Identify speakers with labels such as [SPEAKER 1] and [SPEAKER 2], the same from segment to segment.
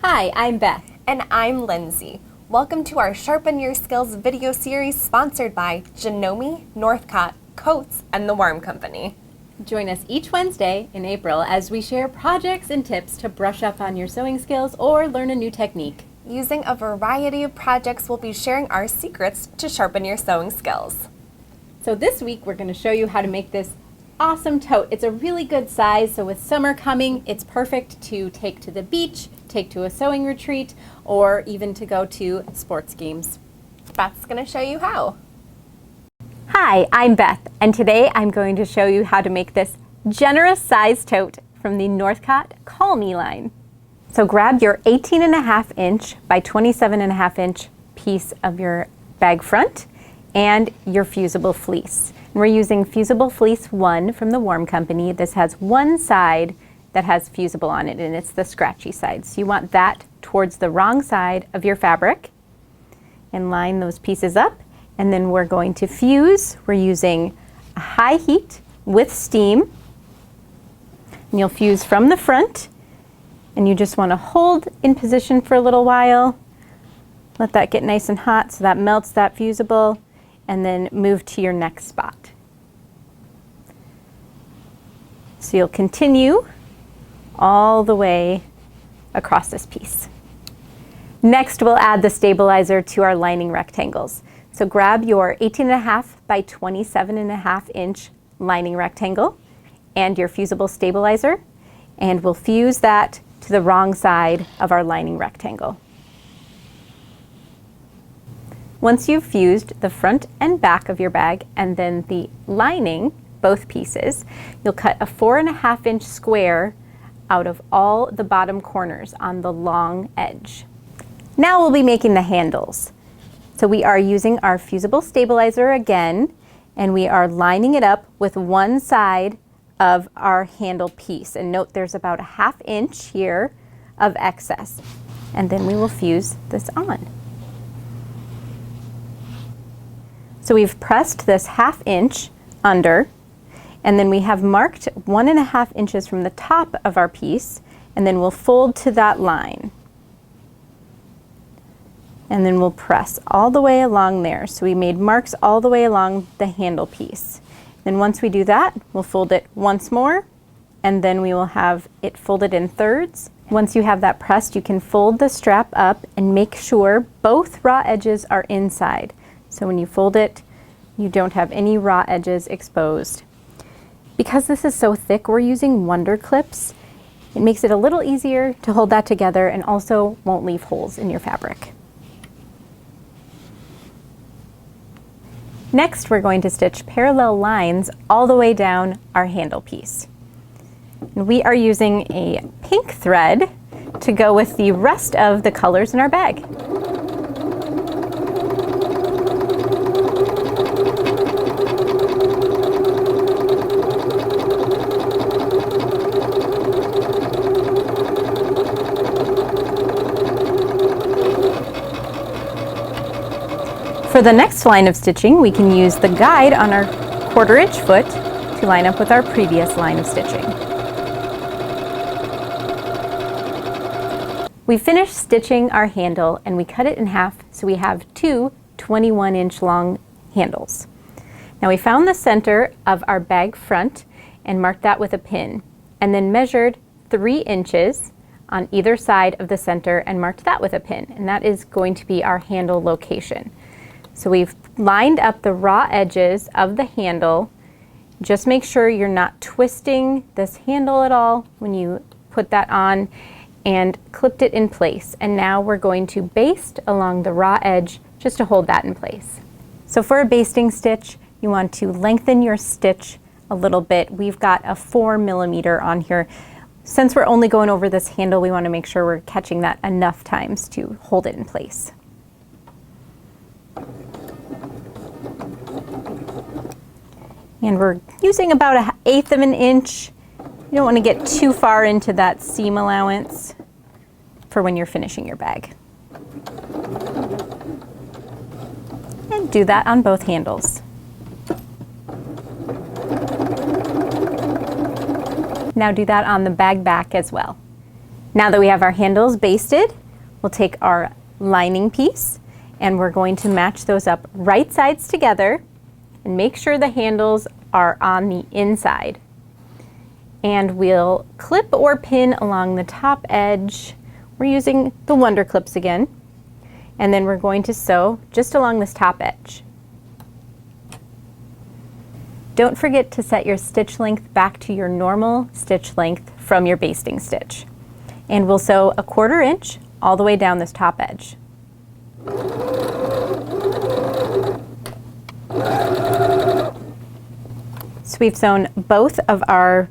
[SPEAKER 1] Hi, I'm Beth.
[SPEAKER 2] And I'm Lindsay. Welcome to our Sharpen Your Skills video series sponsored by Janome, Northcott, Coates, and the Worm Company.
[SPEAKER 1] Join us each Wednesday in April as we share projects and tips to brush up on your sewing skills or learn a new technique.
[SPEAKER 2] Using a variety of projects, we'll be sharing our secrets to sharpen your sewing skills.
[SPEAKER 1] So this week we're going to show you how to make this awesome tote. It's a really good size, so with summer coming, it's perfect to take to the beach, take to a sewing retreat, or even to go to sports games.
[SPEAKER 2] Beth's going to show you how.
[SPEAKER 1] Hi, I'm Beth, and today I'm going to show you how to make this generous size tote from the Northcott Call Me line. So grab your 18.5 inch by 27.5 inch piece of your bag front and your Fusible fleece. And we're using Fusible Fleece 1 from the Worm Company. This has one side that has Fusible on it, and it's the scratchy side. So you want that towards the wrong side of your fabric and line those pieces up. And then we're going to fuse. We're using a high heat with steam. And you'll fuse from the front, and you just want to hold in position for a little while. Let that get nice and hot so that melts that Fusible, and then move to your next spot. So you'll continue all the way across this piece. Next, we'll add the stabilizer to our lining rectangles. So grab your 18.5 by 27.5 inch lining rectangle and your Fusible stabilizer, and we'll fuse that to the wrong side of our lining rectangle. Once you've fused the front and back of your bag and then the lining, both pieces, you'll cut a 4.5 inch square out of all the bottom corners on the long edge. Now we'll be making the handles. So we are using our Fusible stabilizer again, and we are lining it up with one side of our handle piece. And note there's about a 1/2 inch here of excess. And then we will fuse this on. So we've pressed this 1/2 inch under, and then we have marked 1.5 inches from the top of our piece, and then we'll fold to that line. And then we'll press all the way along there. So we made marks all the way along the handle piece. Then once we do that, we'll fold it once more, and then we will have it folded in thirds. Once you have that pressed, you can fold the strap up and make sure both raw edges are inside. So when you fold it, you don't have any raw edges exposed. Because this is so thick, we're using Wonder Clips. It makes it a little easier to hold that together and also won't leave holes in your fabric. Next, we're going to stitch parallel lines all the way down our handle piece. And we are using a pink thread to go with the rest of the colors in our bag. For the next line of stitching, we can use the guide on our 1/4 inch foot to line up with our previous line of stitching. We finished stitching our handle and we cut it in half, so we have two 21 inch long handles. Now we found the center of our bag front and marked that with a pin, and then measured 3 inches on either side of the center and marked that with a pin, and that is going to be our handle location. So we've lined up the raw edges of the handle. Just make sure you're not twisting this handle at all when you put that on, and clipped it in place. And now we're going to baste along the raw edge just to hold that in place. So for a basting stitch, you want to lengthen your stitch a little bit. We've got a 4 millimeter on here. Since we're only going over this handle, we want to make sure we're catching that enough times to hold it in place. And we're using about 1/8 of an inch. You don't want to get too far into that seam allowance for when you're finishing your bag. And do that on both handles. Now do that on the bag back as well. Now that we have our handles basted, we'll take our lining piece and we're going to match those up right sides together and make sure the handles are on the inside. And we'll clip or pin along the top edge. We're using the Wonder Clips again. And then we're going to sew just along this top edge. Don't forget to set your stitch length back to your normal stitch length from your basting stitch. And we'll sew 1/4 inch all the way down this top edge. So we've sewn both of our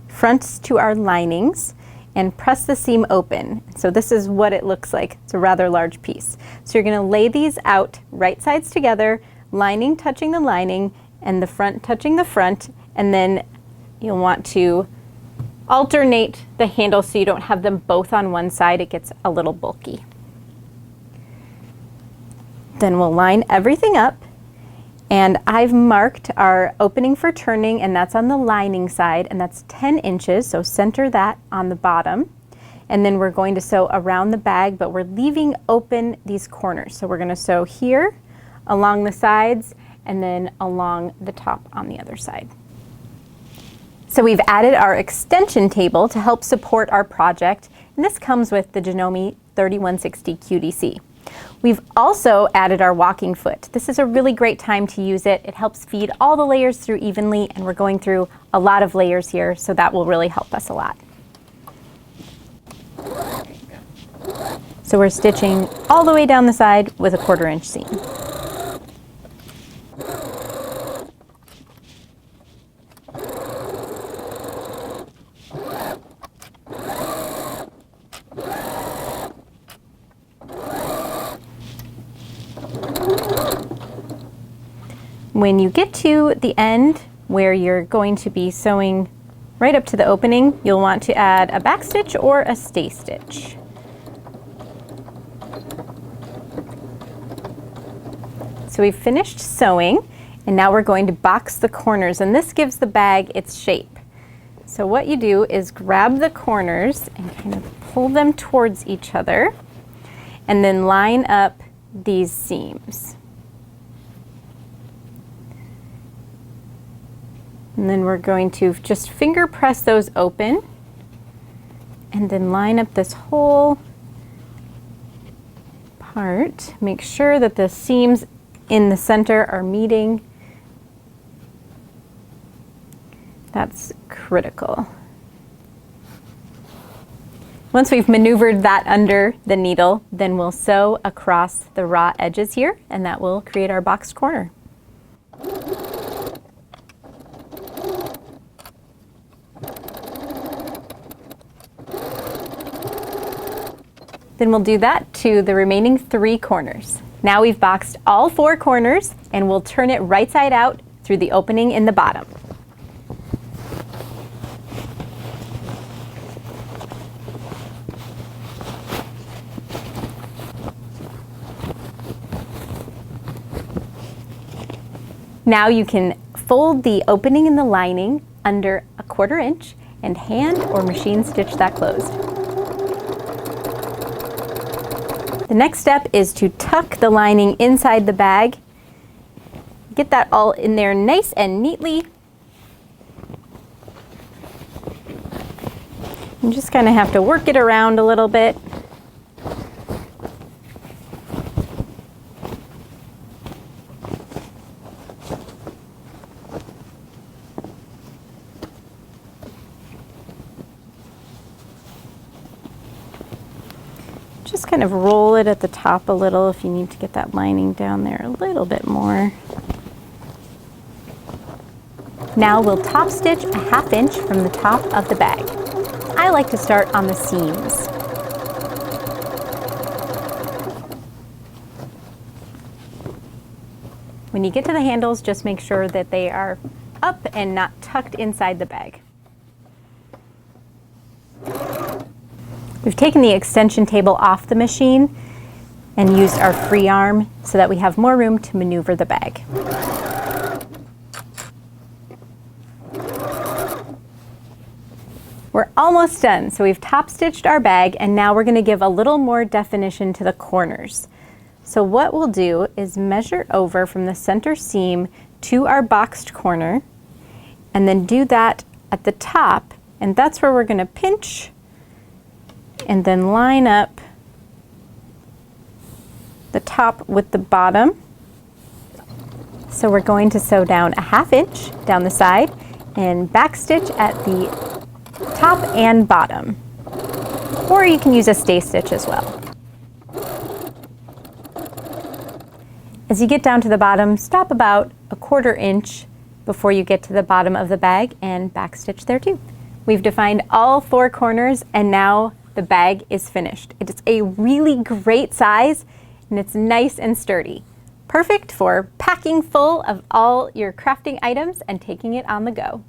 [SPEAKER 1] fronts to our linings and press the seam open. So this is what it looks like. It's a rather large piece. So you're going to lay these out right sides together, lining touching the lining and the front touching the front, and then you'll want to alternate the handles so you don't have them both on one side. It gets a little bulky. Then we'll line everything up, and I've marked our opening for turning, and that's on the lining side, and that's 10 inches, so center that on the bottom. And then we're going to sew around the bag, but we're leaving open these corners. So we're going to sew here, along the sides, and then along the top on the other side. So we've added our extension table to help support our project, and this comes with the Janome 3160 QDC. We've also added our walking foot. This is a really great time to use it. It helps feed all the layers through evenly, and we're going through a lot of layers here, so that will really help us a lot. So we're stitching all the way down the side with a 1/4 inch seam. When you get to the end where you're going to be sewing right up to the opening, you'll want to add a back stitch or a stay stitch. So we've finished sewing, and now we're going to box the corners, and this gives the bag its shape. So what you do is grab the corners and kind of pull them towards each other, and then line up these seams. And then we're going to just finger press those open and then line up this whole part. Make sure that the seams in the center are meeting. That's critical. Once we've maneuvered that under the needle, then we'll sew across the raw edges here, and that will create our boxed corner. Then we'll do that to the remaining 3 corners. Now we've boxed all 4 corners, and we'll turn it right side out through the opening in the bottom. Now you can fold the opening in the lining under a 1/4 inch and hand or machine stitch that closed. The next step is to tuck the lining inside the bag. Get that all in there nice and neatly. You just kind of have to work it around a little bit. Just kind of roll it at the top a little if you need to get that lining down there a little bit more. Now we'll top stitch a 1/2 inch from the top of the bag. I like to start on the seams. When you get to the handles, just make sure that they are up and not tucked inside the bag. We've taken the extension table off the machine and used our free arm so that we have more room to maneuver the bag. We're almost done. So we've top stitched our bag, and now we're going to give a little more definition to the corners. So what we'll do is measure over from the center seam to our boxed corner, and then do that at the top, and that's where we're going to pinch and then line up the top with the bottom. So we're going to sew down a 1/2 inch down the side and backstitch at the top and bottom. Or you can use a stay stitch as well. As you get down to the bottom, stop about a 1/4 inch before you get to the bottom of the bag and backstitch there too. We've defined all 4 corners, and now the bag is finished. It is a really great size, and it's nice and sturdy. Perfect for packing full of all your crafting items and taking it on the go.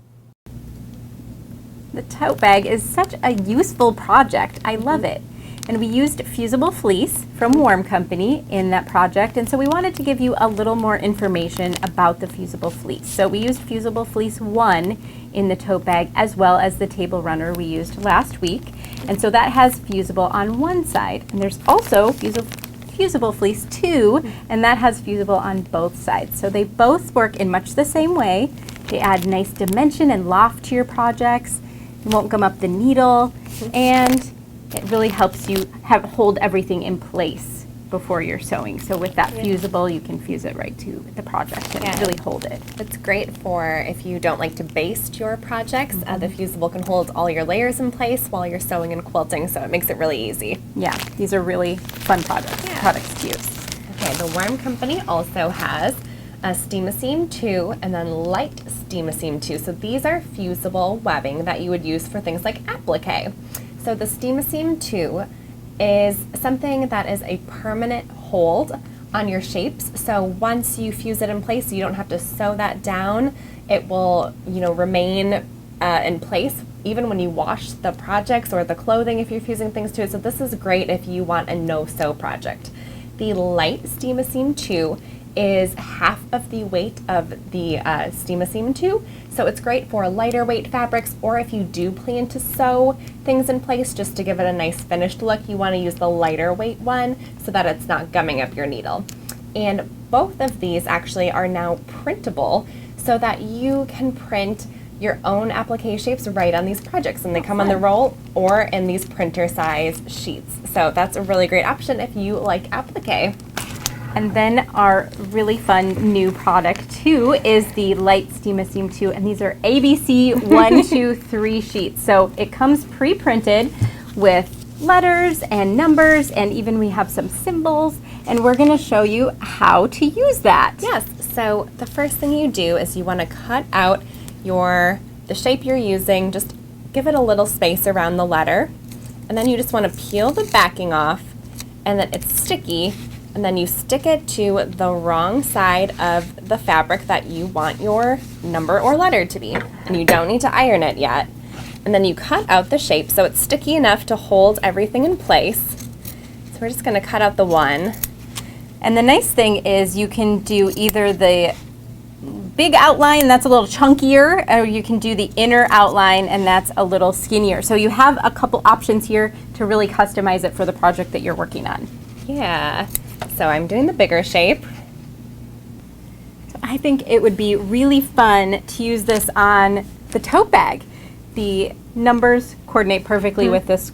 [SPEAKER 1] The tote bag is such a useful project. I love it. And we used Fusible fleece from Warm Company in that project, and so we wanted to give you a little more information about the Fusible fleece. So we used Fusible fleece 1 in the tote bag, as well as the table runner we used last week. And so that has Fusible on one side, and there's also Fusible fleece 2, and that has Fusible on both sides. So they both work in much the same way. They add nice dimension and loft to your projects. You won't gum up the needle, and it really helps you hold everything in place before you're sewing. So with that Fusible, you can fuse it right to the project and really hold it.
[SPEAKER 2] It's great for if you don't like to baste your projects. The Fusible can hold all your layers in place while you're sewing and quilting, so it makes it really easy.
[SPEAKER 1] Yeah, these are really fun products to use.
[SPEAKER 2] Okay, the Warm Company also has a Steam-A-Seam 2 and then light Steam-A-Seam 2. So these are fusible webbing that you would use for things like applique. So the Steam-A-Seam 2 is something that is a permanent hold on your shapes. So once you fuse it in place, you don't have to sew that down. It will, remain in place even when you wash the projects or the clothing if you're fusing things to it. So this is great if you want a no-sew project. The light Steam-A-Seam 2 is half of the weight of the Steam-A-Seam 2. So it's great for lighter weight fabrics, or if you do plan to sew things in place just to give it a nice finished look, you want to use the lighter weight one so that it's not gumming up your needle. And both of these actually are now printable so that you can print your own applique shapes right on these projects, and they come on the roll or in these printer size sheets. So that's a really great option if you like applique.
[SPEAKER 1] And then our really fun new product too is the light Steam-A-Seam 2, and these are ABC 1, 2, 3 sheets. So it comes pre-printed with letters and numbers, and even we have some symbols, and we're going to show you how to use that.
[SPEAKER 2] Yes, so the first thing you do is you want to cut out the shape you're using, just give it a little space around the letter, and then you just want to peel the backing off, and then it's sticky, and then you stick it to the wrong side of the fabric that you want your number or letter to be. And you don't need to iron it yet. And then you cut out the shape so it's sticky enough to hold everything in place. So we're just going to cut out the one.
[SPEAKER 1] And the nice thing is you can do either the big outline, that's a little chunkier, or you can do the inner outline, and that's a little skinnier. So you have a couple options here to really customize it for the project that you're working on.
[SPEAKER 2] Yeah. So I'm doing the bigger shape.
[SPEAKER 1] So I think it would be really fun to use this on the tote bag. The numbers coordinate perfectly with this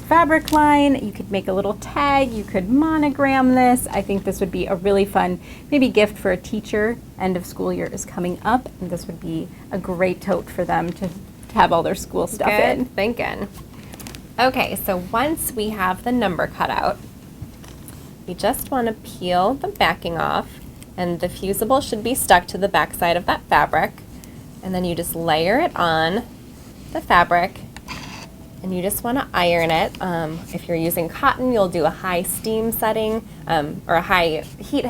[SPEAKER 1] fabric line. You could make a little tag, you could monogram this. I think this would be a really fun maybe gift for a teacher. End of school year is coming up, and this would be a great tote for them to have all their school stuff in.
[SPEAKER 2] Good thinking. Okay, so once we have the number cut out, we just want to peel the backing off, and the Fusible should be stuck to the back side of that fabric. And then you just layer it on the fabric, and you just want to iron it. If you're using cotton, you'll do a high steam setting or a high heat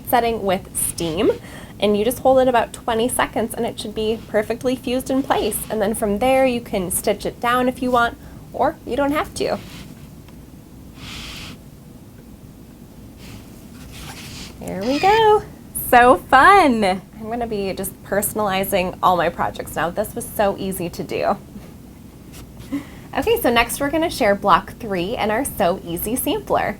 [SPEAKER 2] setting with steam, and you just hold it about 20 seconds and it should be perfectly fused in place. And then from there you can stitch it down if you want, or you don't have to. There we go.
[SPEAKER 1] So fun.
[SPEAKER 2] I'm going to be just personalizing all my projects now. This was so easy to do. Okay, so next we're going to share block 3 in our Sew Easy sampler.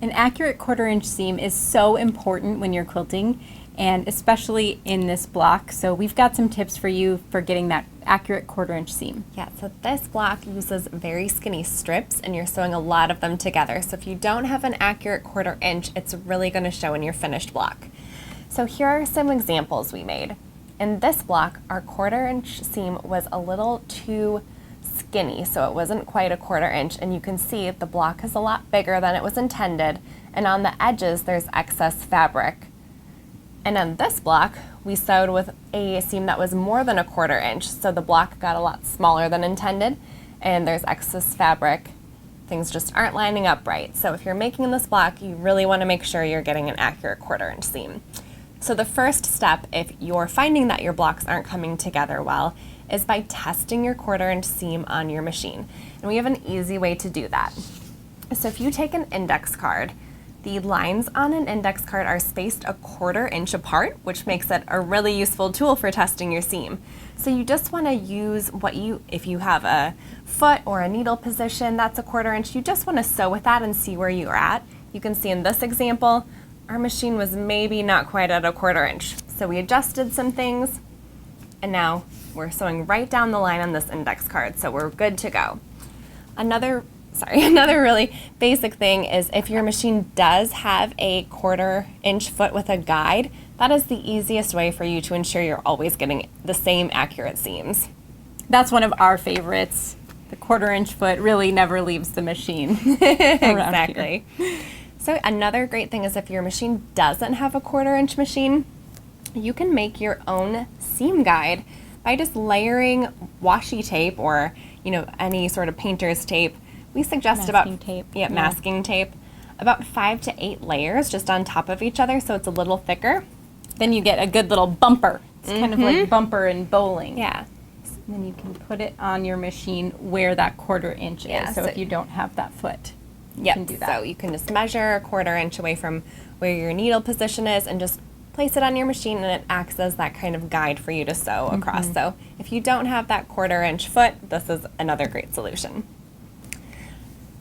[SPEAKER 1] An accurate 1/4 inch seam is so important when you're quilting, and especially in this block. So we've got some tips for you for getting that accurate 1/4 inch seam.
[SPEAKER 2] Yeah, so this block uses very skinny strips and you're sewing a lot of them together. So if you don't have an accurate 1/4 inch, it's really going to show in your finished block. So here are some examples we made. In this block, our 1/4 inch seam was a little too skinny, so it wasn't quite a 1/4 inch, and you can see the block is a lot bigger than it was intended, and on the edges there's excess fabric. And on this block, we sewed with a seam that was more than a 1/4 inch, so the block got a lot smaller than intended, and there's excess fabric. Things just aren't lining up right. So if you're making this block, you really want to make sure you're getting an accurate 1/4 inch seam. So the first step, if you're finding that your blocks aren't coming together well, is by testing your 1/4 inch seam on your machine. And we have an easy way to do that. So if you take an index card, the lines on an index card are spaced a 1/4 inch apart, which makes it a really useful tool for testing your seam. So you just want to use if you have a foot or a needle position that's a 1/4 inch, you just want to sew with that and see where you're at. You can see in this example, our machine was maybe not quite at a 1/4 inch. So we adjusted some things, and now we're sewing right down the line on this index card, so we're good to go. Another really basic thing is if your machine does have a 1/4 inch foot with a guide, that is the easiest way for you to ensure you're always getting the same accurate seams.
[SPEAKER 1] That's one of our favorites. The 1/4 inch foot really never leaves the machine.
[SPEAKER 2] Exactly. So another great thing is if your machine doesn't have a 1/4 inch machine, you can make your own seam guide by just layering washi tape or any sort of painter's tape. We suggest masking tape, about 5 to 8 layers just on top of each other, so it's a little thicker.
[SPEAKER 1] Then you get a good little bumper. It's kind of like bumper in bowling.
[SPEAKER 2] Yeah.
[SPEAKER 1] And then you can put it on your machine where that 1/4 inch is. So if you don't have that foot, you can do that.
[SPEAKER 2] So you can just measure a 1/4 inch away from where your needle position is and just place it on your machine, and it acts as that kind of guide for you to sew across. So if you don't have that 1/4 inch foot, this is another great solution.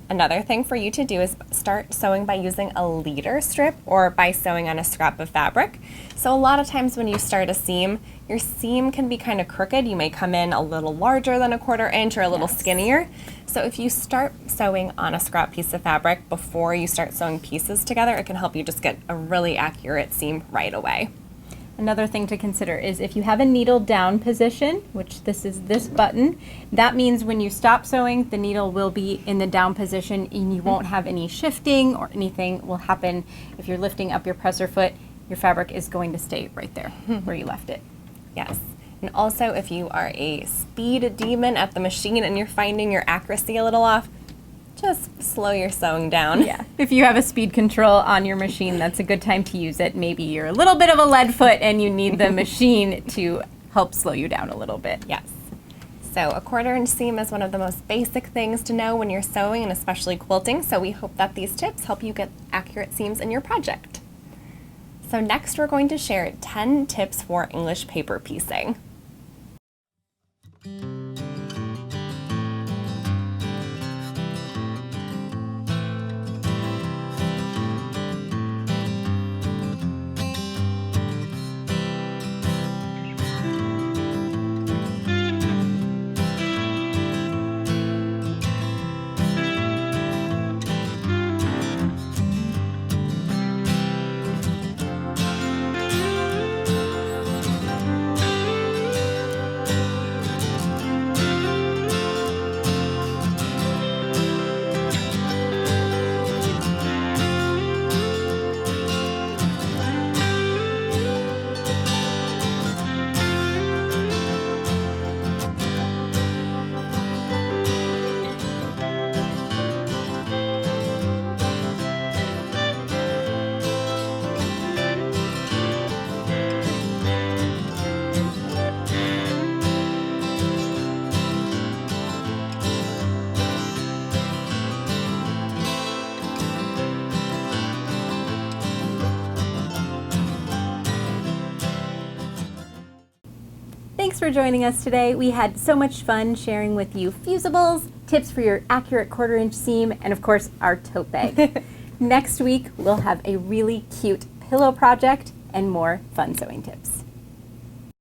[SPEAKER 2] Another thing for you to do is start sewing by using a leader strip or by sewing on a scrap of fabric. So a lot of times when you start a seam, your seam can be kind of crooked. You may come in a little larger than a 1/4 inch or a little skinnier. So if you start sewing on a scrap piece of fabric before you start sewing pieces together, it can help you just get a really accurate seam right away.
[SPEAKER 1] Another thing to consider is if you have a needle down position, which this is this button, that means when you stop sewing, the needle will be in the down position and you won't have any shifting or anything will happen. If you're lifting up your presser foot, your fabric is going to stay right there where you left it.
[SPEAKER 2] Yes. And also if you are a speed demon at the machine and you're finding your accuracy a little off, just slow your sewing down.
[SPEAKER 1] Yeah. If you have a speed control on your machine, that's a good time to use it. Maybe you're a little bit of a lead foot and you need the machine to help slow you down a little bit.
[SPEAKER 2] Yes. So a 1/4 inch seam is one of the most basic things to know when you're sewing and especially quilting. So we hope that these tips help you get accurate seams in your project. So next we're going to share 10 tips for English paper piecing.
[SPEAKER 1] Thanks for joining us today. We had so much fun sharing with you fusibles, tips for your accurate 1/4 inch seam, and of course our tote bag. Next week we'll have a really cute pillow project and more fun sewing tips.